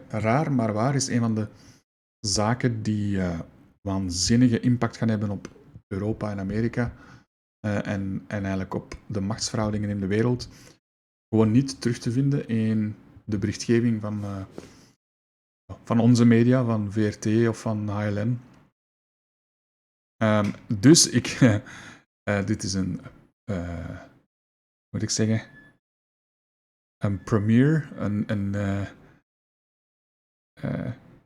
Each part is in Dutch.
Raar maar waar is een van de zaken die waanzinnige impact gaan hebben op Europa en Amerika en eigenlijk op de machtsverhoudingen in de wereld, gewoon niet terug te vinden in de berichtgeving van onze media, van VRT of van HLN. Dus dit is een, moet ik zeggen, een premiere,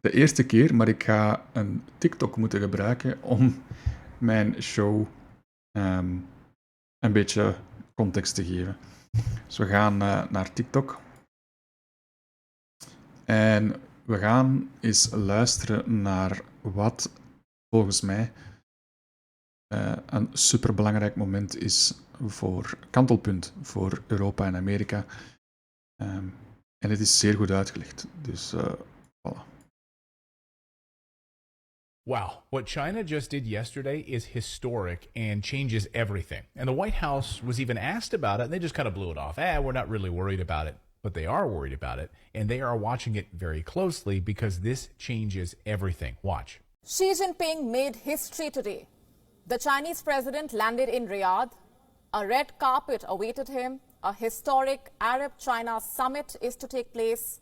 de eerste keer, maar ik ga een TikTok moeten gebruiken om mijn show een beetje context te geven. Dus we gaan naar TikTok. En we gaan eens luisteren naar wat volgens mij een superbelangrijk moment is voor kantelpunt voor Europa en Amerika. En het is zeer goed uitgelegd. Dus voilà. Wow, what China just did yesterday is historic and changes everything. And the White House was even asked about it, and they just kind of blew it off. We're not really worried about it. But they are worried about it, and they are watching it very closely because this changes everything. Watch. Xi Jinping made history today. The Chinese president landed in Riyadh. A red carpet awaited him. A historic Arab-China summit is to take place.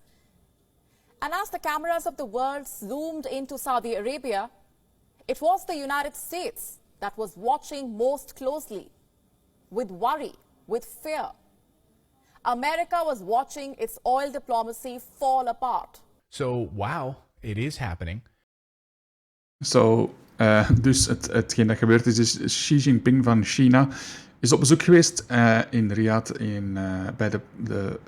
And as the cameras of the world zoomed into Saudi Arabia, it was the United States that was watching most closely, with worry, with fear. America was watching its oil diplomacy fall apart. So, wow, it is happening. Dus hetgeen dat gebeurd is Xi Jinping van China is op bezoek geweest in Riyadh bij de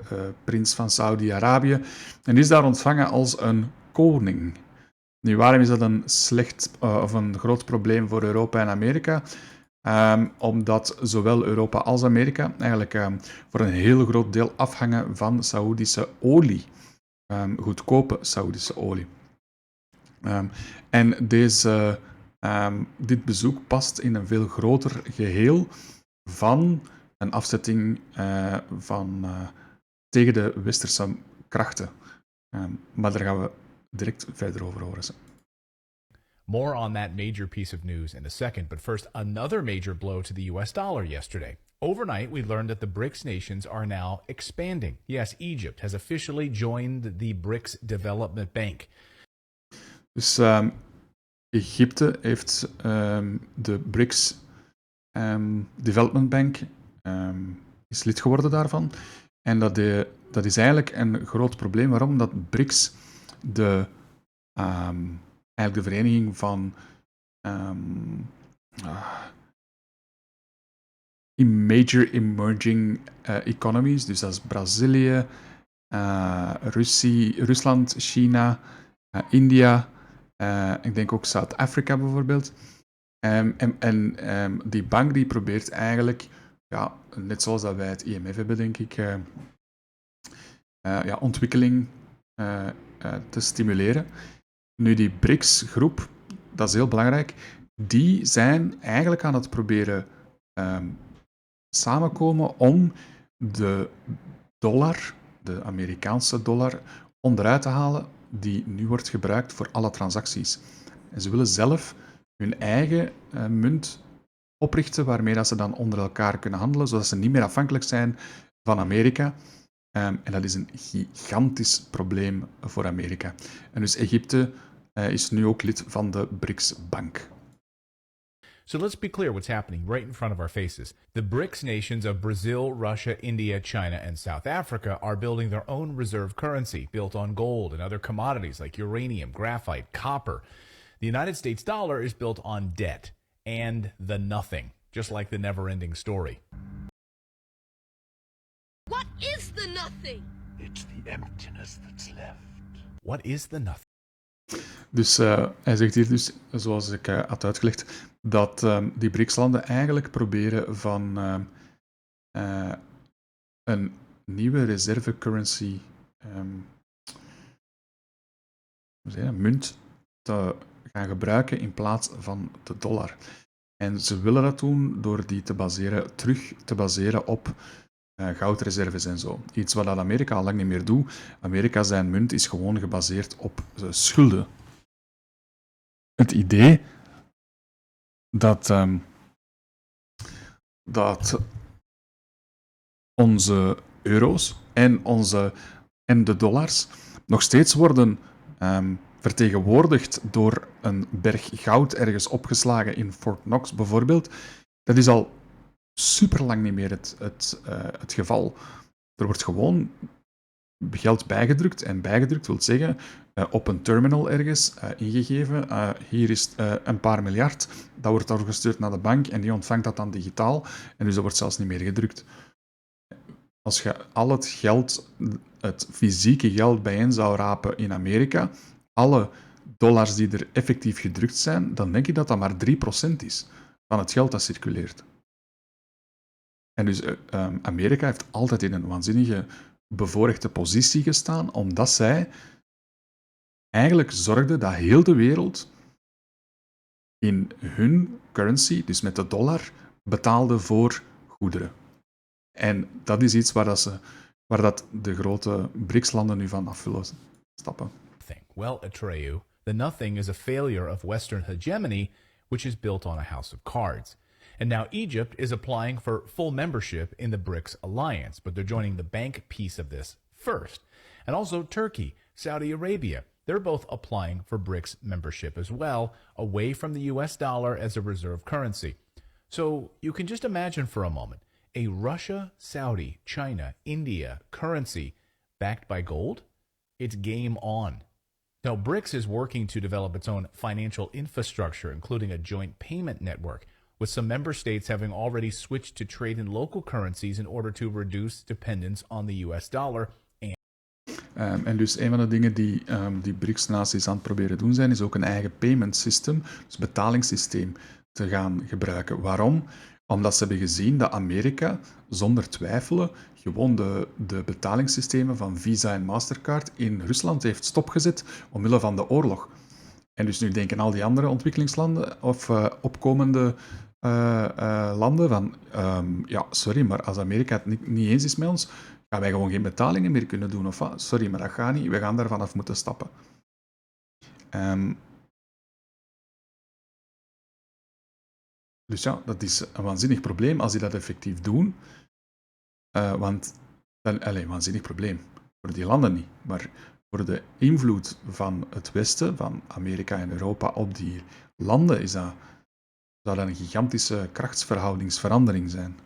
prins van Saudi-Arabië en is daar ontvangen als een koning. Nu, waarom is dat een slecht of een groot probleem voor Europa en Amerika? Omdat zowel Europa als Amerika eigenlijk voor een heel groot deel afhangen van Saoedische olie. Goedkope Saoedische olie. En dit bezoek past in een veel groter geheel van een afzetting tegen de westerse krachten. Maar daar gaan we direct verder over horen. More on that major piece of news in a second, but first, another major blow to the US dollar yesterday. Overnight, we learned that the BRICS nations are now expanding. Yes, Egypt has officially joined the BRICS Development Bank. Dus Egypte heeft de BRICS Development Bank, is lid geworden daarvan. En dat is eigenlijk een groot probleem. Waarom? Dat BRICS eigenlijk de vereniging van major emerging economies, dus dat is Brazilië, Rusland, China, India, ik denk ook Zuid-Afrika bijvoorbeeld. En die bank die probeert eigenlijk, ja, net zoals dat wij het IMF hebben, denk ik, ontwikkeling te stimuleren. Nu, die BRICS-groep, dat is heel belangrijk, die zijn eigenlijk aan het proberen samenkomen om de dollar, de Amerikaanse dollar, onderuit te halen, die nu wordt gebruikt voor alle transacties. En ze willen zelf hun eigen munt oprichten, waarmee dat ze dan onder elkaar kunnen handelen, zodat ze niet meer afhankelijk zijn van Amerika. En dat is een gigantisch probleem voor Amerika. En dus Egypte is nu ook lid van de BRICS-bank. So let's be clear what's happening right in front of our faces. The BRICS nations of Brazil, Russia, India, China, and South Africa are building their own reserve currency built on gold and other commodities like uranium, graphite, copper. The United States dollar is built on debt and the nothing, just like the never-ending story. What is the nothing? It's the emptiness that's left. What is the nothing? Dus hij zegt hier dus, zoals ik had uitgelegd, dat die BRICS-landen eigenlijk proberen van een nieuwe reserve currency, munt, te gaan gebruiken in plaats van de dollar. En ze willen dat doen door die terug te baseren op goudreserves en zo. Iets wat Amerika al lang niet meer doet. Amerika zijn munt is gewoon gebaseerd op schulden. Het idee dat onze euro's en de dollars nog steeds worden vertegenwoordigd door een berg goud ergens opgeslagen in Fort Knox bijvoorbeeld, dat is al super lang niet meer het geval. Er wordt gewoon geld bijgedrukt. En bijgedrukt wil zeggen op een terminal ergens ingegeven. Hier is een paar miljard. Dat wordt doorgestuurd naar de bank en die ontvangt dat dan digitaal. En dus dat wordt zelfs niet meer gedrukt. Als je al het geld, het fysieke geld bijeen zou rapen in Amerika, alle dollars die er effectief gedrukt zijn, dan denk ik dat dat maar 3% is van het geld dat circuleert. En dus Amerika heeft altijd in een waanzinnige bevoorrechte positie gestaan, omdat zij eigenlijk zorgden dat heel de wereld in hun currency, dus met de dollar, betaalde voor goederen. En dat is iets waar dat de grote BRICS-landen nu van af willen stappen. Well, Atreyu, the nothing is a failure of Western hegemony, which is built on a house of cards. And now Egypt is applying for full membership in the BRICS alliance, but they're joining the bank piece of this first. And also Turkey, Saudi Arabia, they're both applying for BRICS membership as well, away from the US dollar as a reserve currency. So you can just imagine for a moment, a Russia, Saudi, China, India currency backed by gold? It's game on. Now, BRICS is working to develop its own financial infrastructure, including a joint payment network, with some member states having already switched to trade in local currencies in order to reduce dependence on the US dollar. En dus een van de dingen die BRICS-naties aan het proberen doen zijn, is ook een eigen payment system, dus betalingssysteem, te gaan gebruiken. Waarom? Omdat ze hebben gezien dat Amerika, zonder twijfelen, gewoon de betalingssystemen van Visa en Mastercard in Rusland heeft stopgezet omwille van de oorlog. En dus nu denken al die andere ontwikkelingslanden of opkomende landen van ja, sorry, maar als Amerika het niet eens is met ons, gaan wij gewoon geen betalingen meer kunnen doen. Of wat? Sorry, maar dat gaat niet. We gaan daar vanaf moeten stappen. Dus ja, dat is een waanzinnig probleem als die dat effectief doen. Want, waanzinnig probleem. Voor die landen niet. Maar voor de invloed van het Westen, van Amerika en Europa op die landen, zou dat een gigantische krachtsverhoudingsverandering zijn.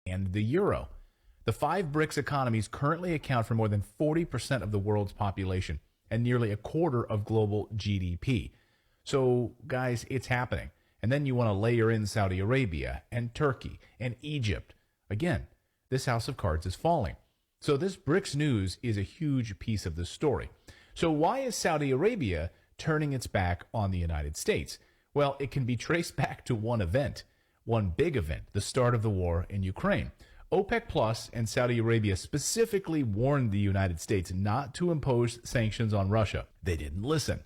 And the euro. The 5 BRICS economies currently account for more than 40% of the world's population and nearly a quarter of global GDP. So, guys, it's happening. And then you want to layer in Saudi Arabia and Turkey and Egypt. Again, this house of cards is falling. So this BRICS news is a huge piece of the story. So why is Saudi Arabia turning its back on the United States? Well, it can be traced back to one event, one big event, the start of the war in Ukraine. OPEC Plus and Saudi Arabia specifically warned the United States not to impose sanctions on Russia. They didn't listen.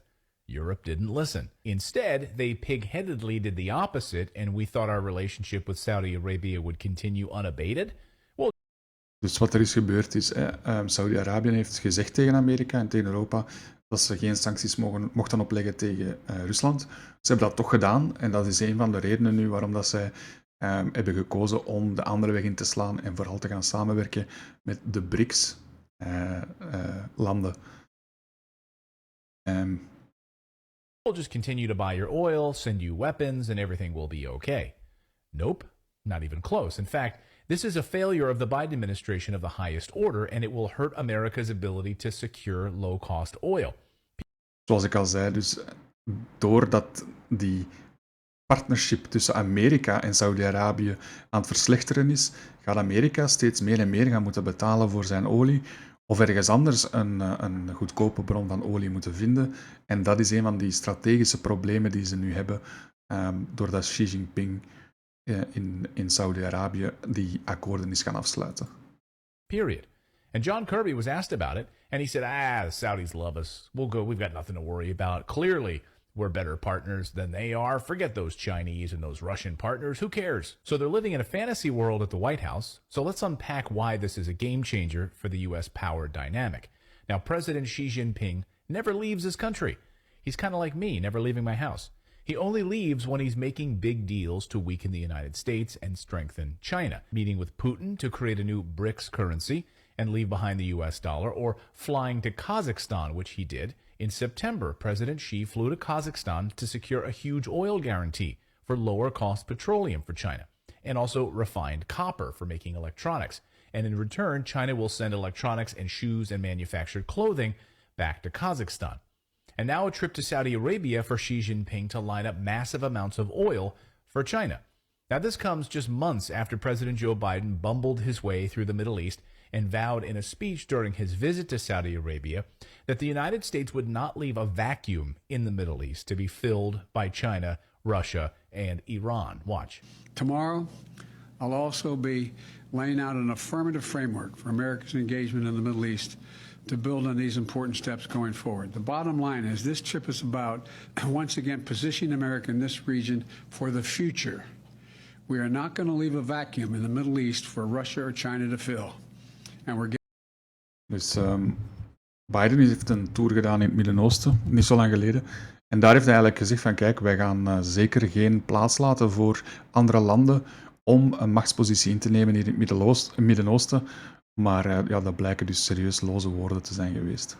Europe didn't listen. Instead, they pig-headedly did the opposite, and we thought our relationship with Saudi Arabia would continue unabated. Well, dus wat er is gebeurd is, Saudi-Arabië heeft gezegd tegen Amerika en tegen Europa dat ze geen sancties mochten opleggen tegen Rusland. Ze hebben dat toch gedaan en dat is een van de redenen nu waarom dat zij hebben gekozen om de andere weg in te slaan en vooral te gaan samenwerken met de BRICS-landen. we'll just continue to buy your oil, send you weapons, and everything will be okay. Nope, not even close. In fact, this is a failure of the Biden administration of the highest order, and it will hurt America's ability to secure low-cost oil. Zoals ik al zei, dus doordat die partnership tussen Amerika en Saudi-Arabië aan het verslechteren is, gaat Amerika steeds meer en meer gaan moeten betalen voor zijn olie of ergens anders een goedkope bron van olie moeten vinden. En dat is een van die strategische problemen die ze nu hebben, doordat Xi Jinping in Saudi-Arabië die akkoorden is gaan afsluiten. Period. And John Kirby was asked about it, and he said, the Saudis love us. We'll go. We've got nothing to worry about. Clearly, We're better partners than they are. Forget those Chinese and those Russian partners. Who cares? So they're living in a fantasy world at the White House. So let's unpack why this is a game changer for the U.S. power dynamic. Now, President Xi Jinping never leaves his country. He's kind of like me, never leaving my house. He only leaves when he's making big deals to weaken the United States and strengthen China, meeting with Putin to create a new BRICS currency and leave behind the U.S. dollar, or flying to Kazakhstan, which he did. In September, President Xi flew to Kazakhstan to secure a huge oil guarantee for lower-cost petroleum for China, and also refined copper for making electronics. And in return, China will send electronics and shoes and manufactured clothing back to Kazakhstan. And now a trip to Saudi Arabia for Xi Jinping to line up massive amounts of oil for China. Now this comes just months after President Joe Biden bumbled his way through the Middle East and vowed in a speech during his visit to Saudi Arabia that the United States would not leave a vacuum in the Middle East to be filled by China, Russia, and Iran. Watch. Tomorrow, I'll also be laying out an affirmative framework for America's engagement in the Middle East to build on these important steps going forward. The bottom line is this trip is about, once again, positioning America in this region for the future. We are not going to leave a vacuum in the Middle East for Russia or China to fill. And we're Dus Biden heeft een tour gedaan in het Midden-Oosten, niet zo lang geleden. En daar heeft hij eigenlijk gezegd van kijk, wij gaan zeker geen plaats laten voor andere landen om een machtspositie in te nemen in het Midden-Oosten. Maar ja, dat blijken dus serieus loze woorden te zijn geweest.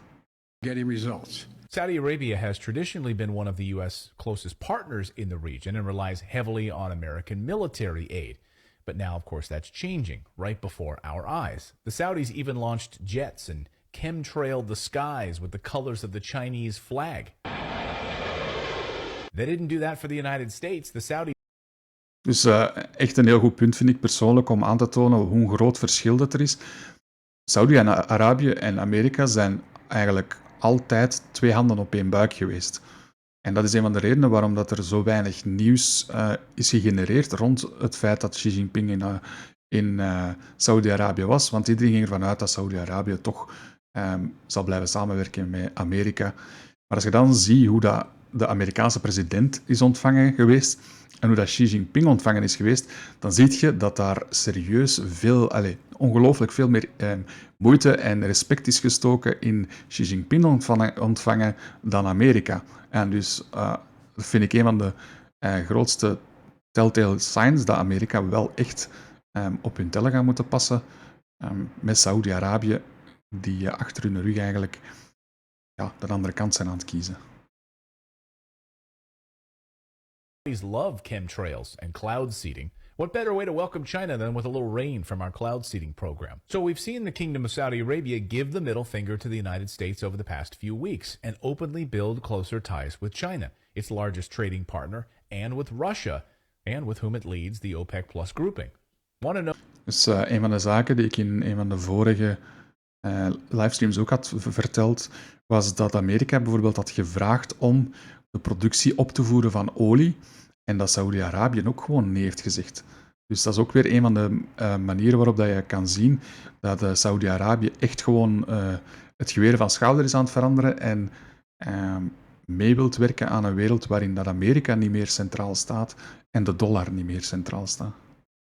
getting results. Saudi Arabia has traditionally been one of the U.S. closest partners in the region and relies heavily on American military aid. But now, of course, that's changing right before our eyes. The Saudis even launched jets and chemtrailed the skies with the colors of the Chinese flag. They didn't do that for the United States. The Saudis. Dus echt een heel goed punt vind ik persoonlijk om aan te tonen hoe groot verschil dat er is. Saudi-Arabië en Amerika zijn eigenlijk altijd twee handen op één buik geweest. En dat is een van de redenen waarom dat er zo weinig nieuws is gegenereerd rond het feit dat Xi Jinping in Saudi-Arabië was. Want iedereen ging ervan uit dat Saudi-Arabië toch zal blijven samenwerken met Amerika. Maar als je dan ziet hoe dat de Amerikaanse president is ontvangen geweest en hoe dat Xi Jinping ontvangen is geweest, dan zie je dat daar serieus ongelooflijk veel meer moeite en respect is gestoken in Xi Jinping ontvangen dan Amerika. En dus dat vind ik een van de grootste telltale signs dat Amerika wel echt op hun tellen gaat moeten passen met Saudi-Arabië, die achter hun rug eigenlijk de andere kant zijn aan het kiezen. Love chemtrails and cloud seeding. What better way to welcome China than with a little rain from our cloud seeding program? So we've seen the Kingdom of Saudi Arabia give the middle finger to the United States over the past few weeks and openly build closer ties with China, its largest trading partner, and with Russia, and with whom it leads the OPEC Plus grouping. Want to know? Dus een van de zaken die ik in een van de vorige livestreams ook had verteld, was dat Amerika bijvoorbeeld had gevraagd om de productie op te voeren van olie en dat Saudi-Arabië ook gewoon nee heeft gezegd. Dus dat is ook weer een van de manieren waarop dat je kan zien dat Saudi-Arabië echt gewoon het geweer van schouder is aan het veranderen en mee wilt werken aan een wereld waarin dat Amerika niet meer centraal staat en de dollar niet meer centraal staat.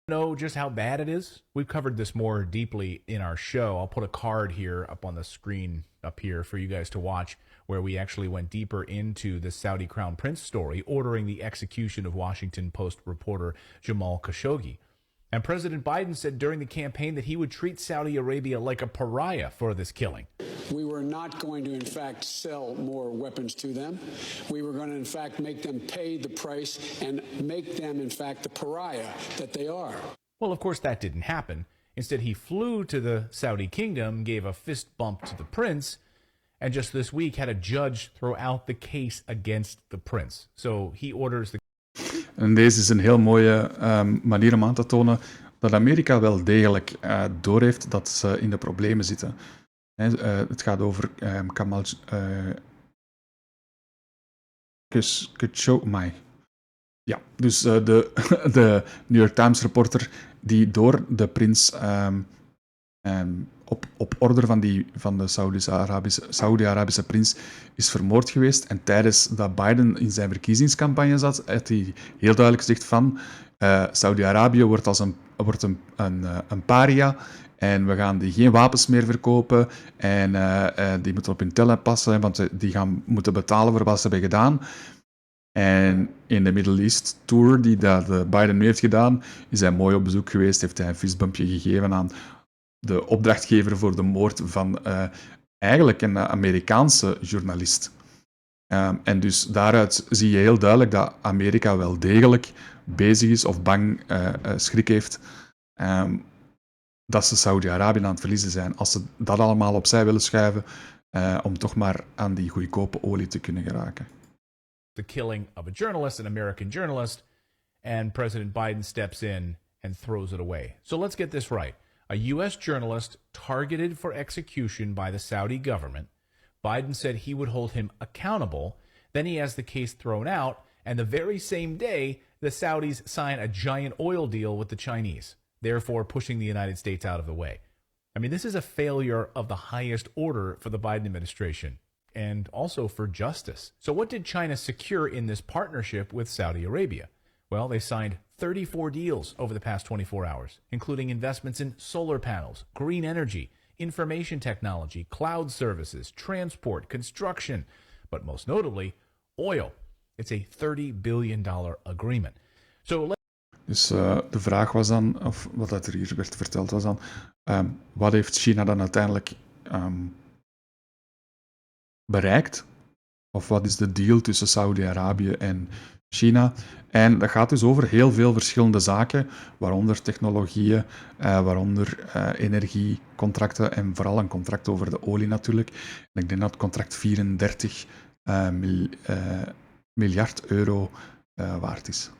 Know just how bad it is? We've covered this more deeply in our show. I'll put a card here up on the screen up here for you guys to watch, where we actually went deeper into the Saudi Crown Prince story, ordering the execution of Washington Post reporter Jamal Khashoggi. And President Biden said during the campaign that he would treat Saudi Arabia like a pariah for this killing. We were not going to, in fact, sell more weapons to them. We were going to, in fact, make them pay the price and make them, in fact, the pariah that they are. Well, of course, that didn't happen. Instead, he flew to the Saudi kingdom, gave a fist bump to the prince, and just this week had a judge throw out the case against the prince. So he orders the... En deze is een heel mooie manier om aan te tonen dat Amerika wel degelijk doorheeft dat ze in de problemen zitten. Het gaat over Kamal Khashoggi. Ja, dus de New York Times reporter die door de prins op order van de Saudi-Arabische prins is vermoord geweest. En tijdens dat Biden in zijn verkiezingscampagne zat, had hij heel duidelijk gezegd van Saudi-Arabië wordt een paria en we gaan die geen wapens meer verkopen en die moeten op hun tellen passen, want die gaan moeten betalen voor wat ze hebben gedaan. En in de Middle East Tour die dat Biden nu heeft gedaan, is hij mooi op bezoek geweest, heeft hij een fistbumpje gegeven aan de opdrachtgever voor de moord van eigenlijk een Amerikaanse journalist. En dus daaruit zie je heel duidelijk dat Amerika wel degelijk bezig is of bang schrik heeft dat ze Saudi-Arabië aan het verliezen zijn. Als ze dat allemaal opzij willen schuiven om toch maar aan die goedkope olie te kunnen geraken. The killing of a journalist, an American journalist, and President Biden steps in and throws it away. So let's get this right. A U.S. journalist targeted for execution by the Saudi government. Biden said he would hold him accountable. Then he has the case thrown out. And the very same day, the Saudis sign a giant oil deal with the Chinese, therefore pushing the United States out of the way. I mean, this is a failure of the highest order for the Biden administration and also for justice. So what did China secure in this partnership with Saudi Arabia? Well, they signed 34 deals over the past 24 hours, including investments in solar panels, green energy, information technology, cloud services, transport, construction, but most notably, oil. It's a $30 billion agreement. Dus de vraag was dan, of wat er hier werd verteld was dan, wat heeft China dan uiteindelijk bereikt? Of wat is de deal tussen Saudi-Arabië en China? En dat gaat dus over heel veel verschillende zaken, waaronder technologieën, waaronder energiecontracten en vooral een contract over de olie natuurlijk. En ik denk dat het contract 34 miljard euro waard is.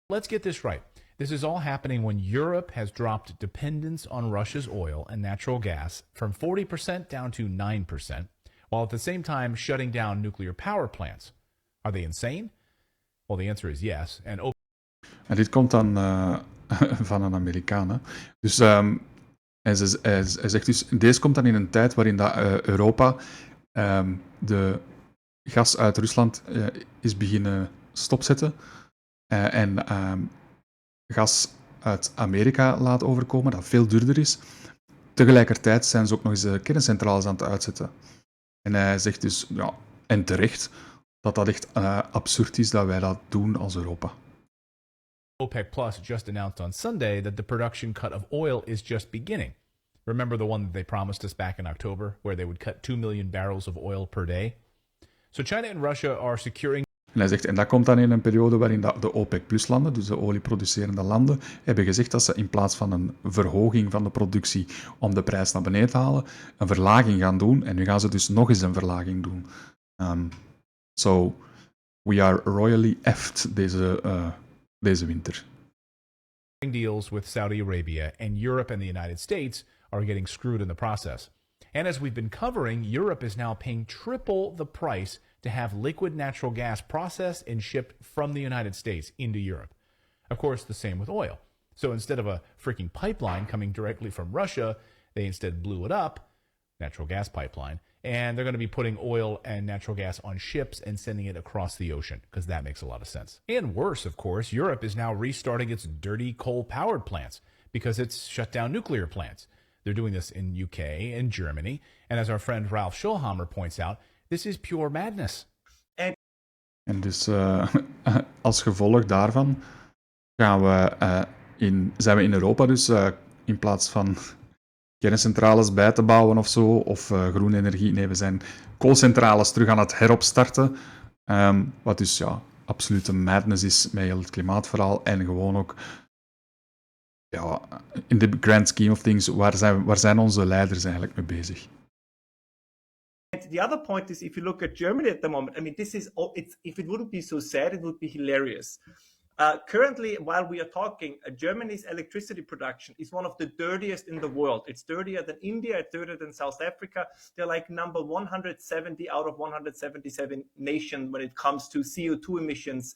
Let's get this right. This is all happening when Europe has dropped dependence on Russia's oil and natural gas from 40% down to 9%, while at the same time shutting down nuclear power plants. Are they insane? Well, the answer is yes. En dit komt dan van een Amerikaan. Hè? Dus hij zegt dus, deze komt dan in een tijd waarin dat, Europa de gas uit Rusland is beginnen stopzetten en gas uit Amerika laat overkomen, dat veel duurder is. Tegelijkertijd zijn ze ook nog eens de kerncentrales aan het uitzetten. En hij zegt dus, ja, en terecht, dat echt absurd is dat wij dat doen als Europa. OPEC Plus just announced on Sunday that the production cut of oil is just beginning. Remember the one that they promised us back in October, where they would cut 2 million barrels of oil per day? So China and Russia are securing... En hij zegt, en dat komt dan in een periode waarin de OPEC Plus landen, dus de olieproducerende landen, hebben gezegd dat ze in plaats van een verhoging van de productie om de prijs naar beneden te halen, een verlaging gaan doen. En nu gaan ze dus nog eens een verlaging doen. So, we are royally effed deze winter. Deals with Saudi Arabia, and Europe and the United States are getting screwed in the process. And as we've been covering, Europe is now paying triple the price to have liquid natural gas processed and shipped from the United States into Europe. Of course, the same with oil. So instead of a freaking pipeline coming directly from Russia, they instead blew it up, natural gas pipeline, and they're going to be putting oil and natural gas on ships and sending it across the ocean, because that makes a lot of sense. And worse, of course, Europe is now restarting its dirty coal-powered plants because it's shut down nuclear plants. They're doing this in UK and Germany, and as our friend Ralph Schulhammer points out, this is pure madness. En dus als gevolg daarvan zijn we in Europa dus in plaats van kerncentrales bij te bouwen of zo, of groene energie, nee, we zijn koolcentrales terug aan het heropstarten. Wat dus ja, absolute madness is met heel het klimaatverhaal en gewoon ook ja, in the grand scheme of things, waar zijn onze leiders eigenlijk mee bezig? The other point is, if you look at Germany at the moment, I mean, if it wouldn't be so sad, it would be hilarious. Currently, while we are talking, Germany's electricity production is one of the dirtiest in the world. It's dirtier than India, it's dirtier than South Africa. They're like number 170 out of 177 nations when it comes to CO2 emissions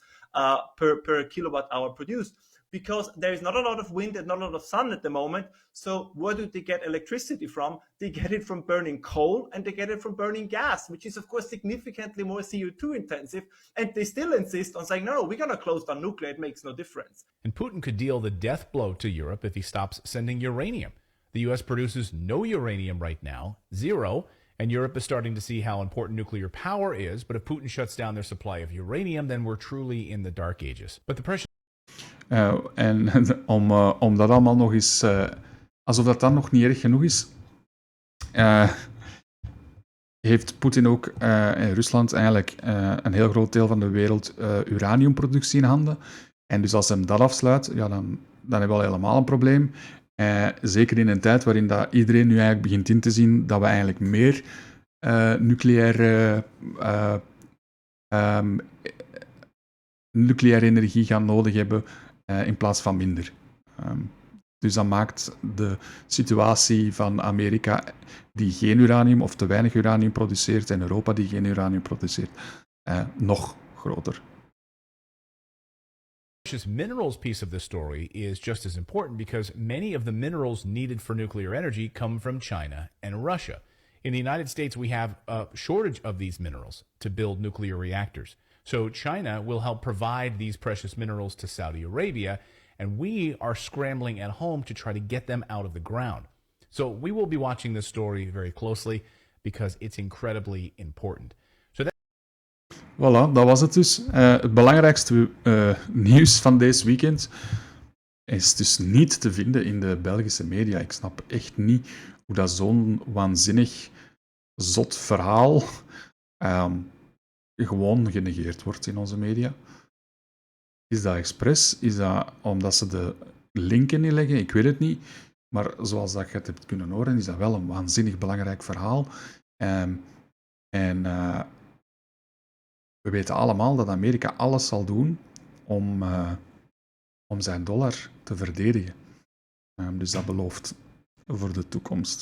per kilowatt hour produced. because there is not a lot of wind and not a lot of sun at the moment. So where do they get electricity from? They get it from burning coal and they get it from burning gas, which is of course significantly more CO2 intensive. And they still insist on saying, no, we're going to close down nuclear. It makes no difference. And Putin could deal the death blow to Europe if he stops sending uranium. The U.S. produces no uranium right now, zero, and Europe is starting to see how important nuclear power is. But if Putin shuts down their supply of uranium, then we're truly in the dark ages. But the precious... En om dat allemaal nog eens, alsof dat dan nog niet erg genoeg is, heeft Poetin ook in Rusland eigenlijk een heel groot deel van de wereld uraniumproductie in handen. En dus als hem dat afsluit, ja, dan hebben we al helemaal een probleem. Zeker in een tijd waarin dat iedereen nu eigenlijk begint in te zien dat we eigenlijk meer nucleaire energie gaan nodig hebben in plaats van minder. Dus dat maakt de situatie van Amerika, die geen uranium of te weinig uranium produceert, en Europa, die geen uranium produceert, nog groter. Precious minerals piece of the story is just as important because many of the minerals needed for nuclear energy come from China and Russia. In the United States, we have a shortage of these minerals to build nuclear reactors. So China will help provide these precious minerals to Saudi Arabia, and we are scrambling at home to try to get them out of the ground. So we will be watching this story very closely because it's incredibly important. Voilà, dat was het dus. Het belangrijkste nieuws van deze weekend is dus niet te vinden in de Belgische media. Ik snap echt niet hoe dat zo'n waanzinnig zot verhaal gewoon genegeerd wordt in onze media. Is dat expres? Is dat omdat ze de linken niet leggen? Ik weet het niet. Maar zoals dat je het hebt kunnen horen, is dat wel een waanzinnig belangrijk verhaal. We weten allemaal dat Amerika alles zal doen om zijn dollar te verdedigen. Dus dat belooft voor de toekomst.